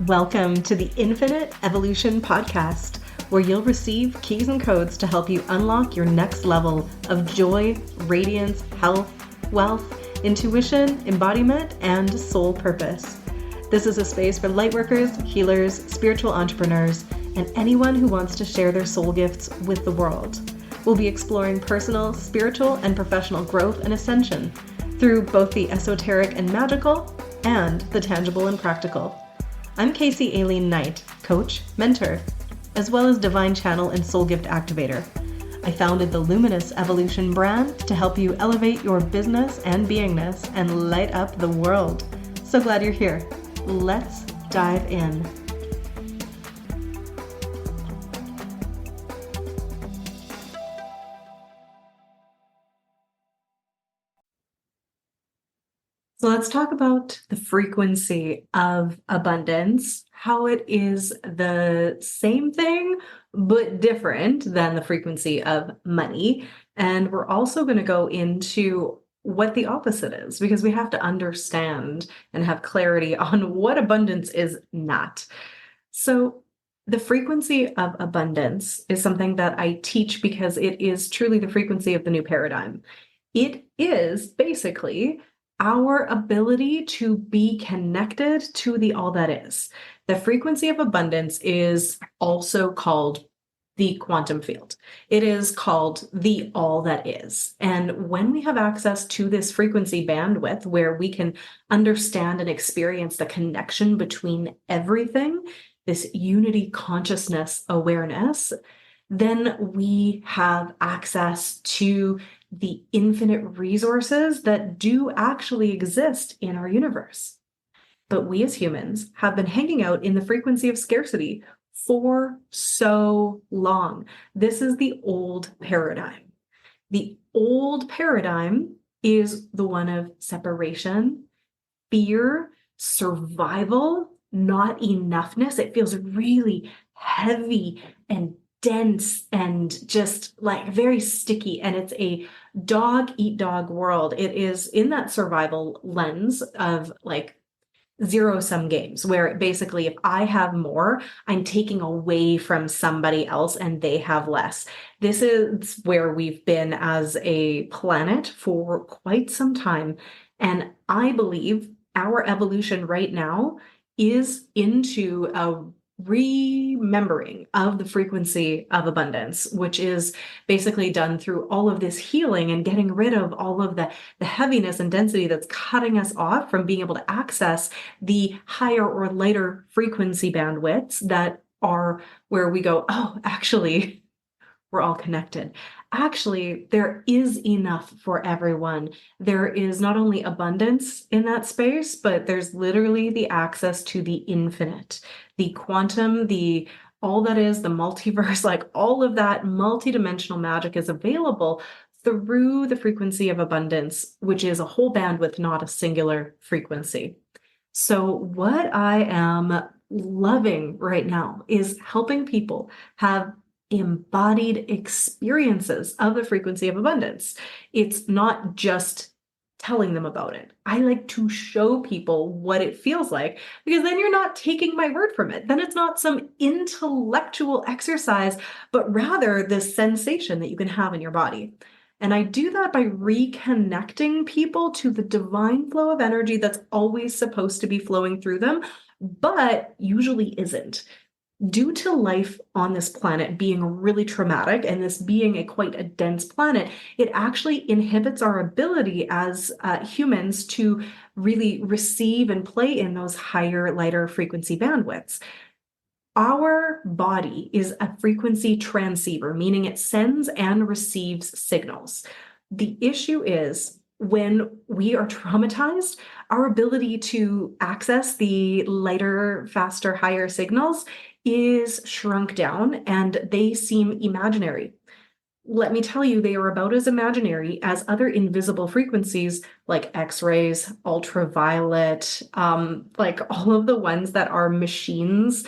Welcome to the Infinite Evolution Podcast, where you'll receive keys and codes to help you unlock your next level of joy, radiance, health, wealth, intuition, embodiment, and soul purpose. This is a space for lightworkers, healers, spiritual entrepreneurs, and anyone who wants to share their soul gifts with the world. We'll be exploring personal, spiritual, and professional growth and ascension through both the esoteric and magical and the tangible and practical. I'm Casey Aileen Knight, coach, mentor, as well as divine channel and soul gift activator. I founded the Luminous Evolution brand to help you elevate your business and beingness and light up the world. So glad you're here. Let's dive in. So let's talk about the frequency of abundance, how it is the same thing, but different than the frequency of money. And we're also going to go into what the opposite is, because we have to understand and have clarity on what abundance is not. So the frequency of abundance is something that I teach because it is truly the frequency of the new paradigm. It is basically our ability to be connected to the all that is. The frequency of abundance is also called the quantum field. It is called the all that is. And when we have access to this frequency bandwidth where we can understand and experience the connection between everything, this unity consciousness awareness, then we have access to the infinite resources that do actually exist in our universe. But we as humans have been hanging out in the frequency of scarcity for so long. This is the old paradigm. The old paradigm is the one of separation, fear, survival, not enoughness. It feels really heavy and dense and just like very sticky, and it's a dog eat dog world. It is in that survival lens of like zero-sum games, where basically if I have more, I'm taking away from somebody else and they have less. This is where we've been as a planet for quite some time, and I believe our evolution right now is into a remembering of the frequency of abundance, which is basically done through all of this healing and getting rid of all of the heaviness and density that's cutting us off from being able to access the higher or lighter frequency bandwidths that are where we go, oh, actually, we're all connected. Actually, there is enough for everyone. There is not only abundance in that space, but there's literally the access to the infinite, the quantum, the all that is, the multiverse, like all of that multidimensional magic is available through the frequency of abundance, which is a whole bandwidth, not a singular frequency. So what I am loving right now is helping people have embodied experiences of the frequency of abundance. It's not just telling them about it. I like to show people what it feels like, because then you're not taking my word from it. Then it's not some intellectual exercise, but rather this sensation that you can have in your body. And I do that by reconnecting people to the divine flow of energy that's always supposed to be flowing through them, but usually isn't. Due to life on this planet being really traumatic and this being quite a dense planet, it actually inhibits our ability as humans to really receive and play in those higher, lighter frequency bandwidths. Our body is a frequency transceiver, meaning it sends and receives signals. The issue is when we are traumatized, our ability to access the lighter, faster, higher signals is shrunk down and they seem imaginary. Let me tell you, they are about as imaginary as other invisible frequencies like X-rays, ultraviolet, like all of the ones that are machines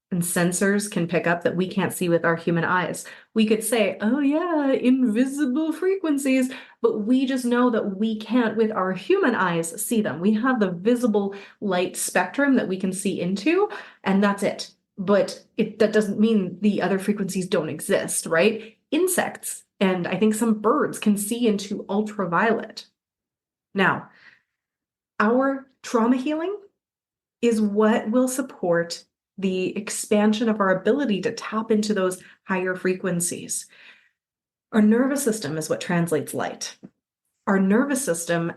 and sensors can pick up that we can't see with our human eyes. We could say, oh yeah, invisible frequencies, but we just know that we can't with our human eyes see them. We have the visible light spectrum that we can see into, and that's it. But that doesn't mean the other frequencies don't exist, right? Insects and I think some birds can see into ultraviolet. Now, our trauma healing is what will support the expansion of our ability to tap into those higher frequencies. Our nervous system is what translates light. Our nervous system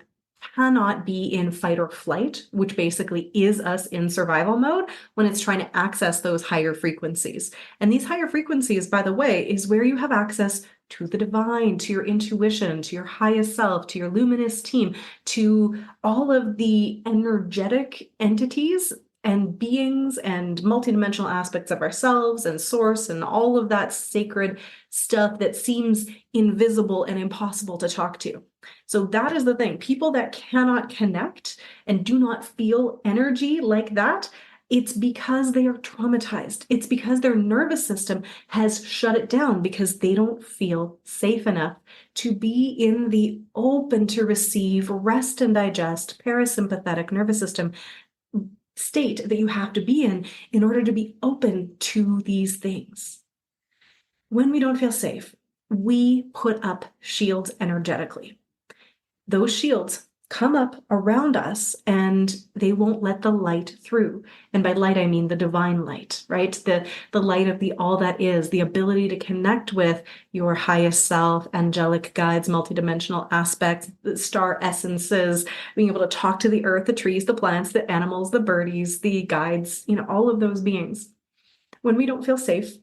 cannot be in fight or flight, which basically is us in survival mode when it's trying to access those higher frequencies. And these higher frequencies, by the way, is where you have access to the divine, to your intuition, to your highest self, to your luminous team, to all of the energetic entities and beings and multidimensional aspects of ourselves and source and all of that sacred stuff that seems invisible and impossible to talk to. So that is the thing. People that cannot connect and do not feel energy like that, it's because they are traumatized. It's because their nervous system has shut it down because they don't feel safe enough to be in the open to receive, rest and digest, parasympathetic nervous system state that you have to be in order to be open to these things. When we don't feel safe, we put up shields energetically. Those shields come up around us and they won't let the light through. And by light, I mean the divine light, right? The light of the all that is, the ability to connect with your highest self, angelic guides, multidimensional aspects, the star essences, being able to talk to the earth, the trees, the plants, the animals, the birdies, the guides, all of those beings. When we don't feel safe,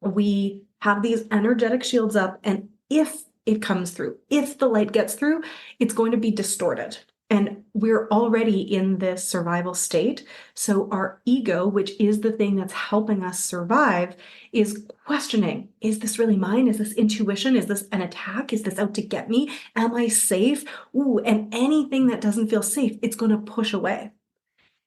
we have these energetic shields up, and if it comes through, if the light gets through, it's going to be distorted. And we're already in this survival state. So our ego, which is the thing that's helping us survive, is questioning, is this really mine? Is this intuition? Is this an attack? Is this out to get me? Am I safe? Ooh, and anything that doesn't feel safe, it's going to push away.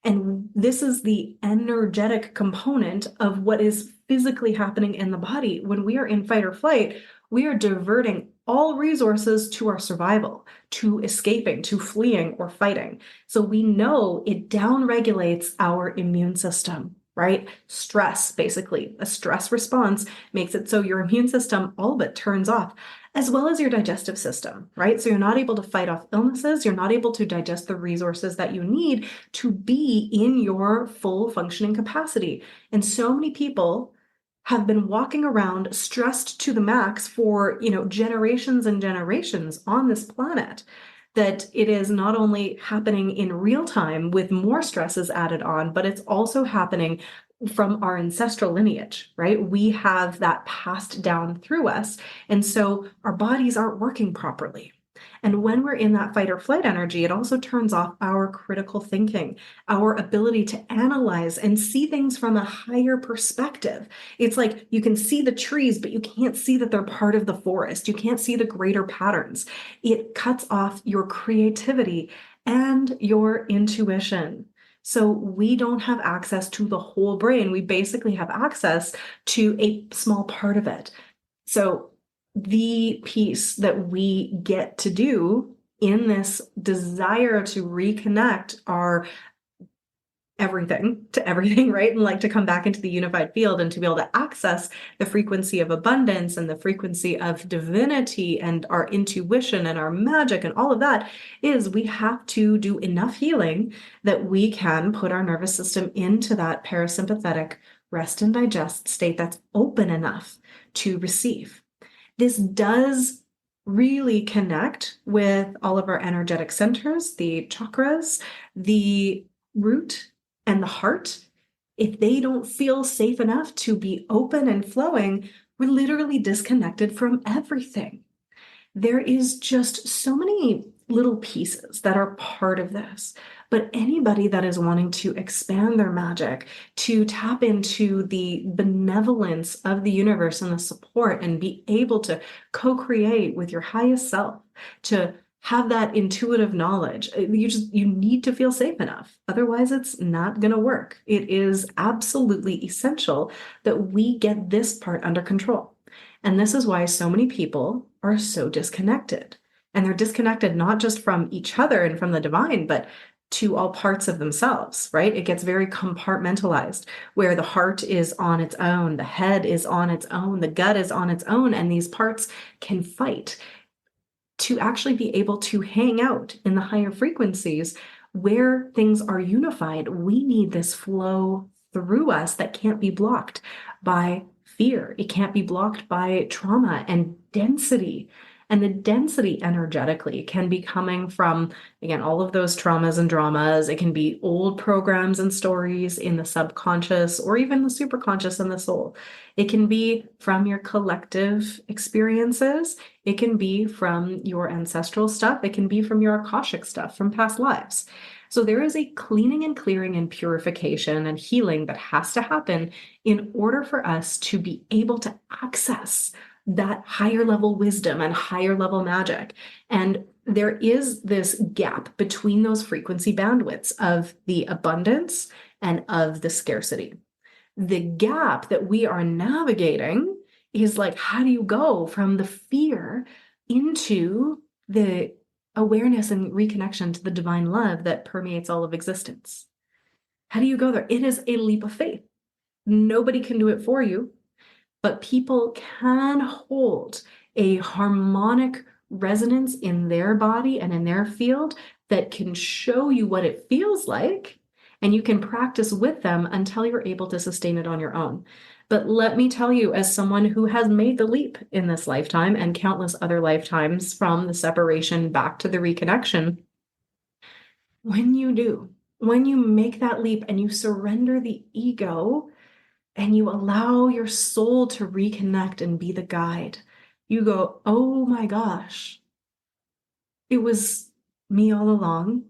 And this is the energetic component of what is physically happening in the body. When we are in fight or flight, we are diverting all resources to our survival, to escaping, to fleeing or fighting. So we know it downregulates our immune system, right? Stress, basically, a stress response makes it so your immune system all but turns off, as well as your digestive system, right? So you're not able to fight off illnesses. You're not able to digest the resources that you need to be in your full functioning capacity. And so many people have been walking around stressed to the max for, generations and generations on this planet, that it is not only happening in real time with more stresses added on, but it's also happening from our ancestral lineage, right? We have that passed down through us. And so our bodies aren't working properly. And when we're in that fight or flight energy, it also turns off our critical thinking, our ability to analyze and see things from a higher perspective. It's like you can see the trees, but you can't see that they're part of the forest. You can't see the greater patterns. It cuts off your creativity and your intuition. So we don't have access to the whole brain. We basically have access to a small part of it. So the piece that we get to do in this desire to reconnect our everything to everything, right? And like to come back into the unified field and to be able to access the frequency of abundance and the frequency of divinity and our intuition and our magic and all of that is we have to do enough healing that we can put our nervous system into that parasympathetic rest and digest state that's open enough to receive. This does really connect with all of our energetic centers, the chakras, the root, and the heart. If they don't feel safe enough to be open and flowing, we're literally disconnected from everything. There is just so many little pieces that are part of this. But anybody that is wanting to expand their magic, to tap into the benevolence of the universe and the support and be able to co-create with your highest self, to have that intuitive knowledge. You need to feel safe enough. Otherwise, it's not going to work. It is absolutely essential that we get this part under control. And this is why so many people are so disconnected. And they're disconnected not just from each other and from the divine, but to all parts of themselves, right? It gets very compartmentalized, where the heart is on its own, the head is on its own, the gut is on its own, and these parts can fight. To actually be able to hang out in the higher frequencies where things are unified, we need this flow through us that can't be blocked by fear. It can't be blocked by trauma and density. And the density energetically can be coming from, again, all of those traumas and dramas. It can be old programs and stories in the subconscious or even the superconscious and the soul. It can be from your collective experiences. It can be from your ancestral stuff. It can be from your Akashic stuff from past lives. So there is a cleaning and clearing and purification and healing that has to happen in order for us to be able to access that higher level wisdom and higher level magic. And there is this gap between those frequency bandwidths of the abundance and of the scarcity. The gap that we are navigating is like, how do you go from the fear into the awareness and reconnection to the divine love that permeates all of existence? How do you go there? It is a leap of faith. Nobody can do it for you, but people can hold a harmonic resonance in their body and in their field that can show you what it feels like, and you can practice with them until you're able to sustain it on your own. But let me tell you, as someone who has made the leap in this lifetime and countless other lifetimes from the separation back to the reconnection, when you do, when you make that leap and you surrender the ego, and you allow your soul to reconnect and be the guide, you go, oh my gosh, it was me all along.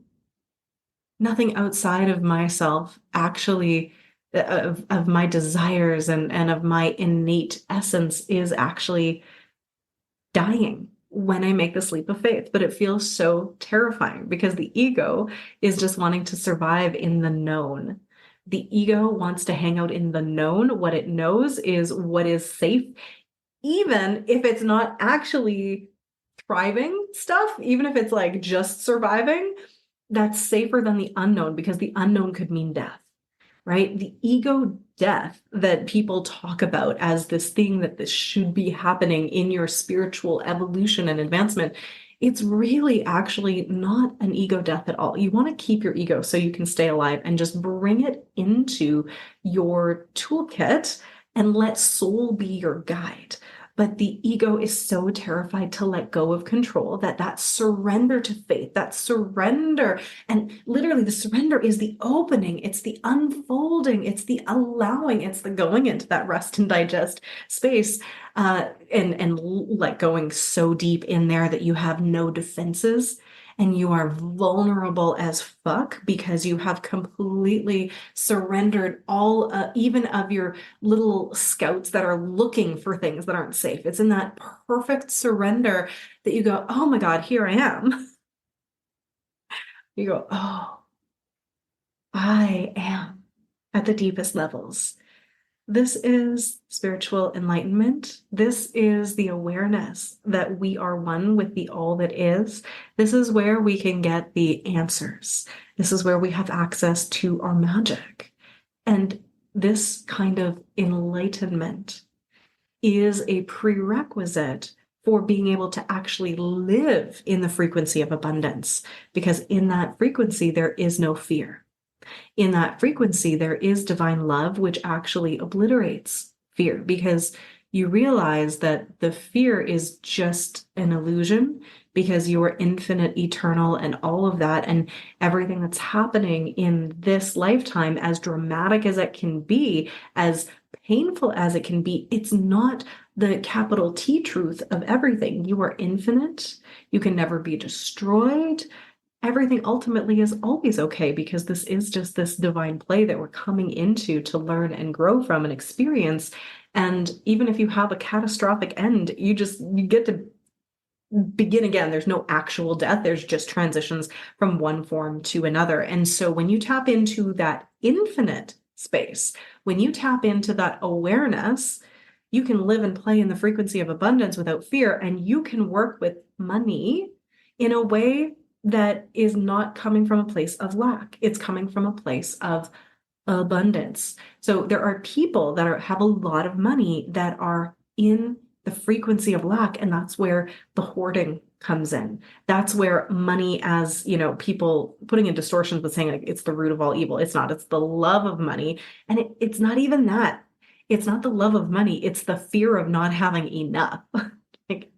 Nothing outside of myself actually, of my desires and of my innate essence is actually dying when I make this leap of faith. But it feels so terrifying because the ego is just wanting to survive in the known. The ego wants to hang out in the known. What it knows is what is safe, even if it's not actually thriving stuff, even if it's like just surviving, that's safer than the unknown, because the unknown could mean death, right? The ego death that people talk about as this thing that this should be happening in your spiritual evolution and advancement, it's really actually not an ego death at all. You want to keep your ego so you can stay alive and just bring it into your toolkit and let soul be your guide. But the ego is so terrified to let go of control that surrender to faith, that surrender, and literally the surrender is the opening, it's the unfolding, it's the allowing, it's the going into that rest and digest space, and like going so deep in there that you have no defenses. And you are vulnerable as fuck because you have completely surrendered all, even of your little scouts that are looking for things that aren't safe. It's in that perfect surrender that you go, oh my God, here I am. You go, oh, I am at the deepest levels. This is spiritual enlightenment. This is the awareness that we are one with the all that is. This is where we can get the answers. This is where we have access to our magic. And this kind of enlightenment is a prerequisite for being able to actually live in the frequency of abundance, because in that frequency, there is no fear. In that frequency, there is divine love, which actually obliterates fear, because you realize that the fear is just an illusion, because you are infinite, eternal, and all of that, and everything that's happening in this lifetime, as dramatic as it can be, as painful as it can be, it's not the capital T truth of everything. You are infinite. You can never be destroyed. Everything ultimately is always okay, because this is just this divine play that we're coming into to learn and grow from and experience. And even if you have a catastrophic end, you get to begin again. There's no actual death. There's just transitions from one form to another. And so when you tap into that infinite space, when you tap into that awareness, you can live and play in the frequency of abundance without fear, and you can work with money in a way that is not coming from a place of lack. It's coming from a place of abundance. So there are people that have a lot of money that are in the frequency of lack, and that's where the hoarding comes in. That's where money, as people putting in distortions with saying like it's the root of all evil. It's not. It's the love of money, and it's not even that. It's not the love of money. It's the fear of not having enough. Like,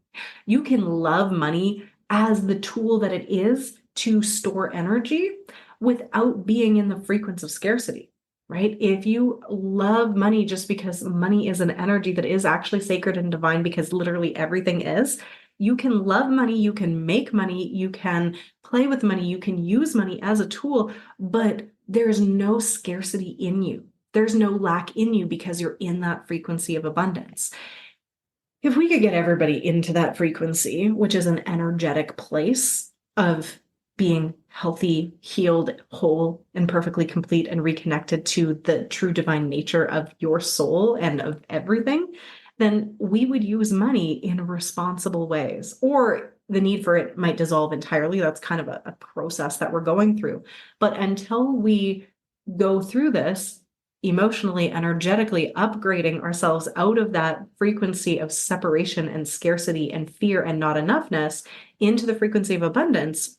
you can love money as the tool that it is to store energy without being in the frequency of scarcity. Right? If you love money just because money is an energy that is actually sacred and divine, because literally everything is, you can love money, you can make money, you can play with money, you can use money as a tool, but there's no scarcity in you. There's no lack in you because you're in that frequency of abundance. If we could get everybody into that frequency, which is an energetic place of being healthy, healed, whole, and perfectly complete and reconnected to the true divine nature of your soul and of everything, then we would use money in responsible ways, or the need for it might dissolve entirely. That's kind of a process that we're going through. But until we go through this, emotionally, energetically upgrading ourselves out of that frequency of separation and scarcity and fear and not enoughness into the frequency of abundance,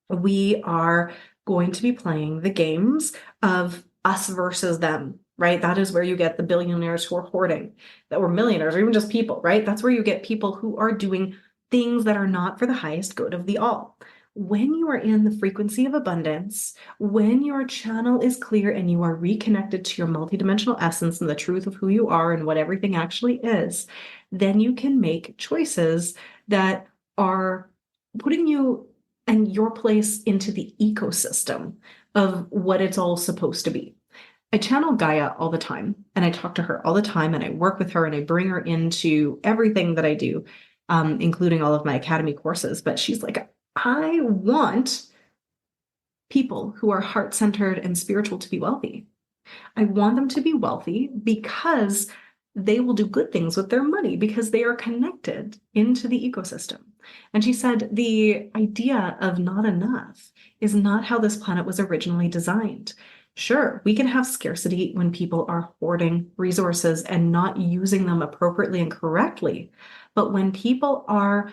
we are going to be playing the games of us versus them, right? That is where you get the billionaires who are hoarding, that were millionaires, or even just people, right? That's where you get people who are doing things that are not for the highest good of the all. When you are in the frequency of abundance, when your channel is clear and you are reconnected to your multidimensional essence and the truth of who you are and what everything actually is, then you can make choices that are putting you and your place into the ecosystem of what it's all supposed to be. I channel Gaia all the time, and I talk to her all the time, and I work with her, and I bring her into everything that I do, including all of my academy courses. But she's like, I want people who are heart-centered and spiritual to be wealthy. I want them to be wealthy because they will do good things with their money because they are connected into the ecosystem. And she said the idea of not enough is not how this planet was originally designed. Sure, we can have scarcity when people are hoarding resources and not using them appropriately and correctly. But when people are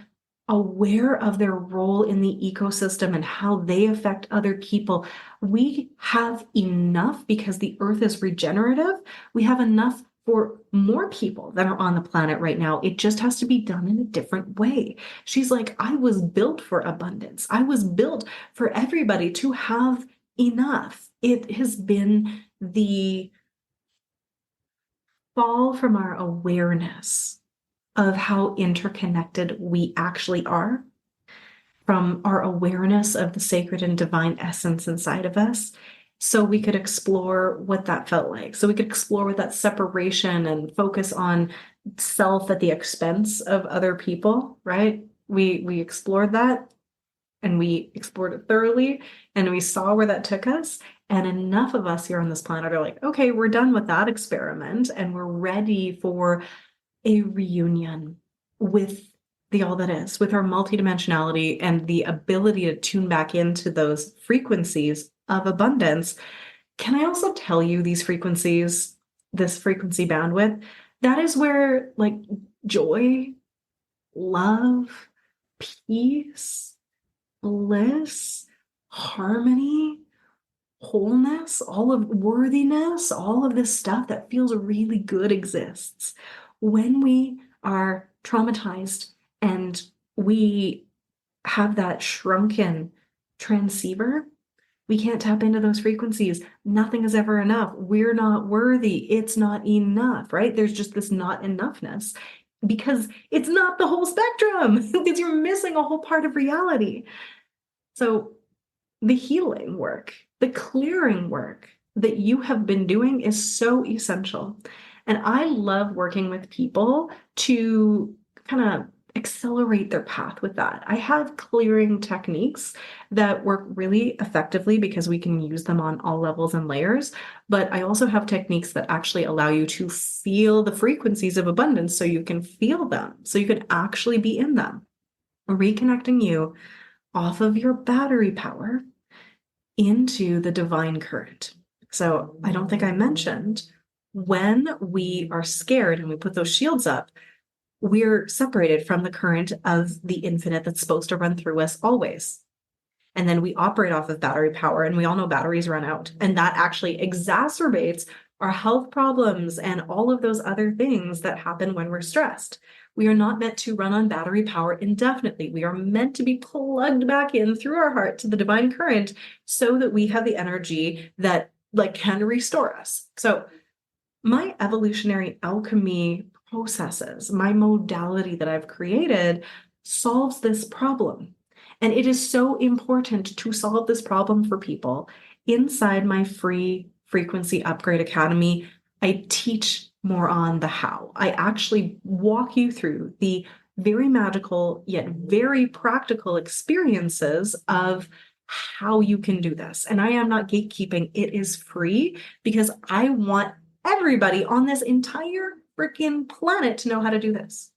aware of their role in the ecosystem and how they affect other people, we have enough because the earth is regenerative. We have enough for more people that are on the planet right now. It just has to be done in a different way. She's like, I was built for abundance. I was built for everybody to have enough. It has been the fall from our awareness of how interconnected we actually are, from our awareness of the sacred and divine essence inside of us, so we could explore what that felt like. So we could explore what that separation and focus on self at the expense of other people, right? We explored that, and we explored it thoroughly, and we saw where that took us. And enough of us here on this planet are like, okay, we're done with that experiment, and we're ready for a reunion with the all that is, with our multidimensionality and the ability to tune back into those frequencies of abundance. Can I also tell you these frequencies, this frequency bandwidth, that is where like joy, love, peace, bliss, harmony, wholeness, all of worthiness, all of this stuff that feels really good exists. When we are traumatized and we have that shrunken transceiver, we can't tap into those frequencies. Nothing is ever enough. We're not worthy. It's not enough, right? There's just this not enoughness because it's not the whole spectrum, because you're missing a whole part of reality. So the healing work, the clearing work that you have been doing is so essential. And I love working with people to kind of accelerate their path with that. I have clearing techniques that work really effectively because we can use them on all levels and layers. But I also have techniques that actually allow you to feel the frequencies of abundance so you can feel them, so you can actually be in them, reconnecting you off of your battery power into the divine current. So I don't think I mentioned when we are scared and we put those shields up, we're separated from the current of the infinite that's supposed to run through us always. And then we operate off of battery power, and we all know batteries run out. And that actually exacerbates our health problems and all of those other things that happen when we're stressed. We are not meant to run on battery power indefinitely. We are meant to be plugged back in through our heart to the divine current so that we have the energy that can restore us. So my evolutionary alchemy processes, my modality that I've created solves this problem. And it is so important to solve this problem for people. Inside my free Frequency Upgrade Academy, I teach more on the how. I actually walk you through the very magical yet very practical experiences of how you can do this. And I am not gatekeeping. It is free because I want everybody on this entire freaking planet to know how to do this.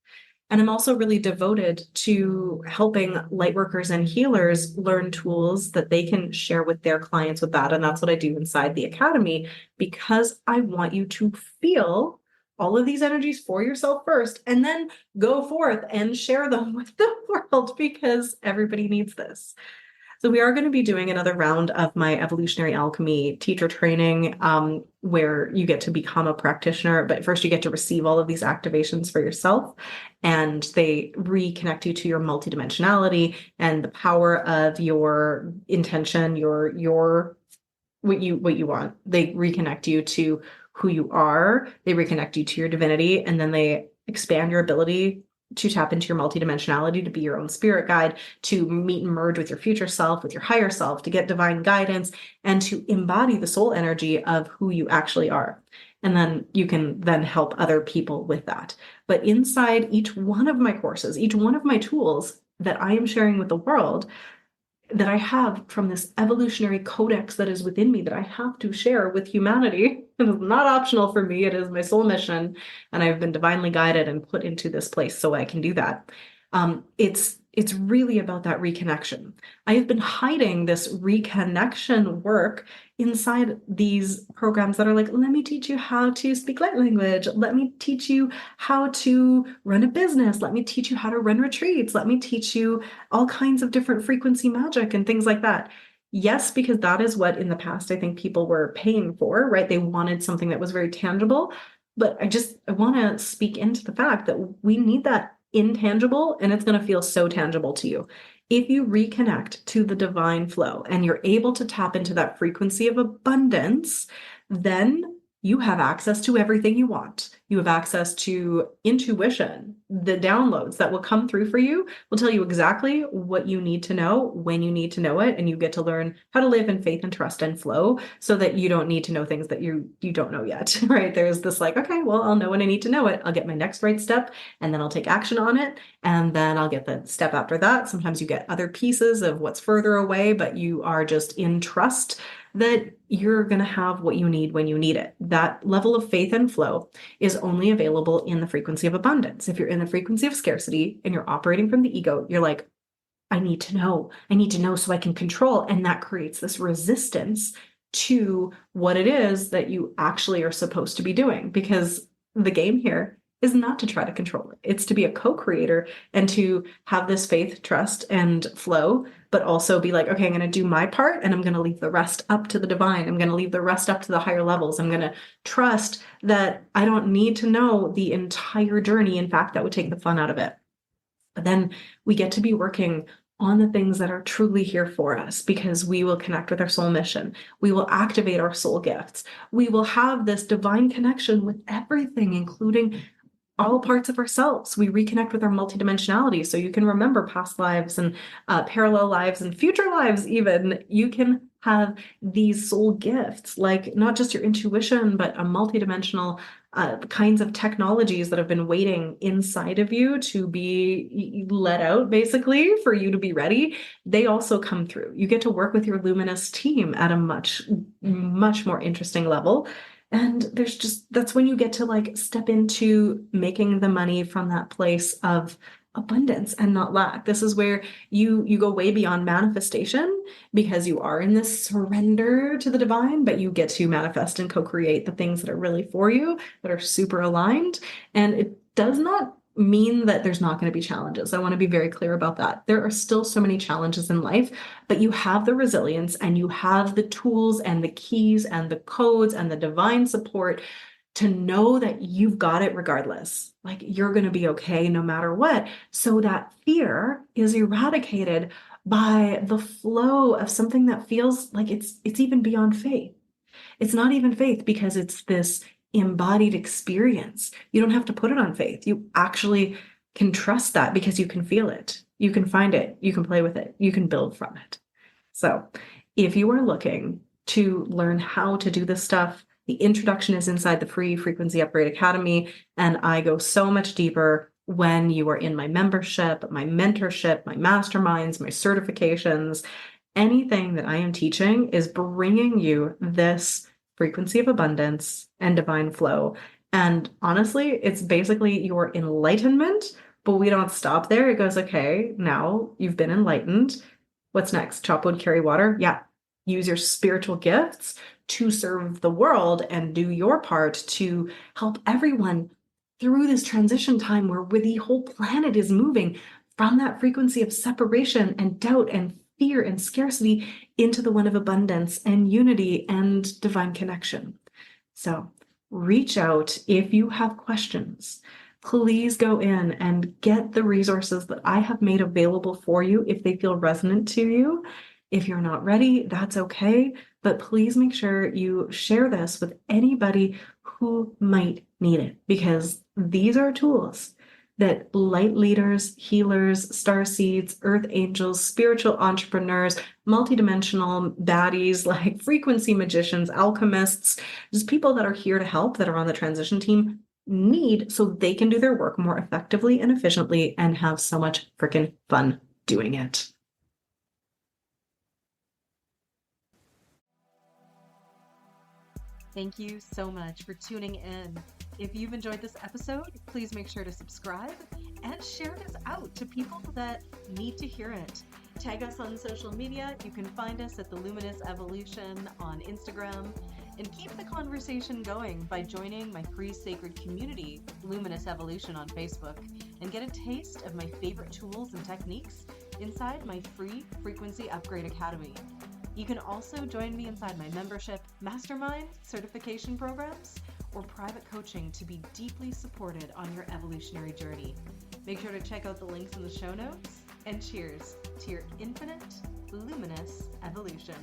And I'm also really devoted to helping lightworkers and healers learn tools that they can share with their clients with that. And that's what I do inside the academy, because I want you to feel all of these energies for yourself first, and then go forth and share them with the world, because everybody needs this. So we are going to be doing another round of my evolutionary alchemy teacher training, where you get to become a practitioner, but first you get to receive all of these activations for yourself, and they reconnect you to your multidimensionality and the power of your intention, your what you want. They reconnect you to who you are, they reconnect you to your divinity, and then they expand your ability to tap into your multidimensionality, to be your own spirit guide, to meet and merge with your future self, with your higher self, to get divine guidance, and to embody the soul energy of who you actually are. And then you can then help other people with that. But inside each one of my courses, each one of my tools that I am sharing with the world, that I have from this evolutionary codex that is within me, that I have to share with humanity. It is not optional for me. It is my soul mission. And I've been divinely guided and put into this place so I can do that. It's really about that reconnection. I have been hiding this reconnection work inside these programs that are like, let me teach you how to speak light language. Let me teach you how to run a business. Let me teach you how to run retreats. Let me teach you all kinds of different frequency magic and things like that. Yes, because that is what in the past I think people were paying for, right? They wanted something that was very tangible. But I want to speak into the fact that we need that intangible, and it's going to feel so tangible to you. If you reconnect to the divine flow and you're able to tap into that frequency of abundance, then you have access to everything you want. You have access to intuition. The downloads that will come through for you will tell you exactly what you need to know when you need to know it. And you get to learn how to live in faith and trust and flow so that you don't need to know things that you don't know yet, right? There's this okay, well, I'll know when I need to know it. I'll get my next right step, and then I'll take action on it. And then I'll get the step after that. Sometimes you get other pieces of what's further away, but you are just in trust that you're going to have what you need when you need it. That level of faith and flow is only available in the frequency of abundance. If you're in the frequency of scarcity and you're operating from the ego, you're like, I need to know so I can control. And that creates this resistance to what it is that you actually are supposed to be doing, because the game here is not to try to control it. It's to be a co-creator and to have this faith, trust, and flow, but also be like, okay, I'm going to do my part and I'm going to leave the rest up to the divine. I'm going to leave the rest up to the higher levels. I'm going to trust that I don't need to know the entire journey. In fact, that would take the fun out of it. But then we get to be working on the things that are truly here for us, because we will connect with our soul mission. We will activate our soul gifts. We will have this divine connection with everything, including all parts of ourselves. We reconnect with our multidimensionality. So you can remember past lives and parallel lives and future lives even. You can have these soul gifts, like not just your intuition, but a multidimensional kinds of technologies that have been waiting inside of you to be let out, basically, for you to be ready, they also come through. You get to work with your luminous team at a much, much more interesting level. And that's when you get to like step into making the money from that place of abundance and not lack. This is where you go way beyond manifestation, because you are in this surrender to the divine, but you get to manifest and co-create the things that are really for you, that are super aligned. And it does not mean that there's not going to be challenges. I want to be very clear about that. There are still so many challenges in life, but you have the resilience and you have the tools and the keys and the codes and the divine support to know that you've got it regardless. Like, you're going to be okay no matter what. So that fear is eradicated by the flow of something that feels like it's even beyond faith. It's not even faith, because it's this embodied experience. You don't have to put it on faith. You actually can trust that because you can feel it. You can find it. You can play with it. You can build from it. So if you are looking to learn how to do this stuff, the introduction is inside the free Frequency Upgrade Academy, and I go so much deeper when you are in my membership, my mentorship, my masterminds, my certifications. Anything that I am teaching is bringing you this frequency of abundance and divine flow. And honestly, it's basically your enlightenment, but we don't stop there. It goes, okay, now you've been enlightened. What's next? Chop wood, carry water? Yeah. Use your spiritual gifts to serve the world and do your part to help everyone through this transition time where the whole planet is moving from that frequency of separation and doubt and fear and scarcity into the one of abundance and unity and divine connection. So reach out if you have questions. Please go in and get the resources that I have made available for you if they feel resonant to you. If you're not ready, that's okay. But please make sure you share this with anybody who might need it, because these are tools that light leaders, healers, star seeds, earth angels, spiritual entrepreneurs, multidimensional baddies like frequency magicians, alchemists, just people that are here to help, that are on the transition team, need, so they can do their work more effectively and efficiently and have so much freaking fun doing it. Thank you so much for tuning in. If you've enjoyed this episode, please make sure to subscribe and share this out to people that need to hear it. Tag us on social media. You can find us at The Luminous Evolution on Instagram. And keep the conversation going by joining my free sacred community, Luminous Evolution, on Facebook, and get a taste of my favorite tools and techniques inside my free Frequency Upgrade Academy. You can also join me inside my membership, mastermind, certification programs, or private coaching to be deeply supported on your evolutionary journey. Make sure to check out the links in the show notes, and cheers to your infinite, luminous evolution.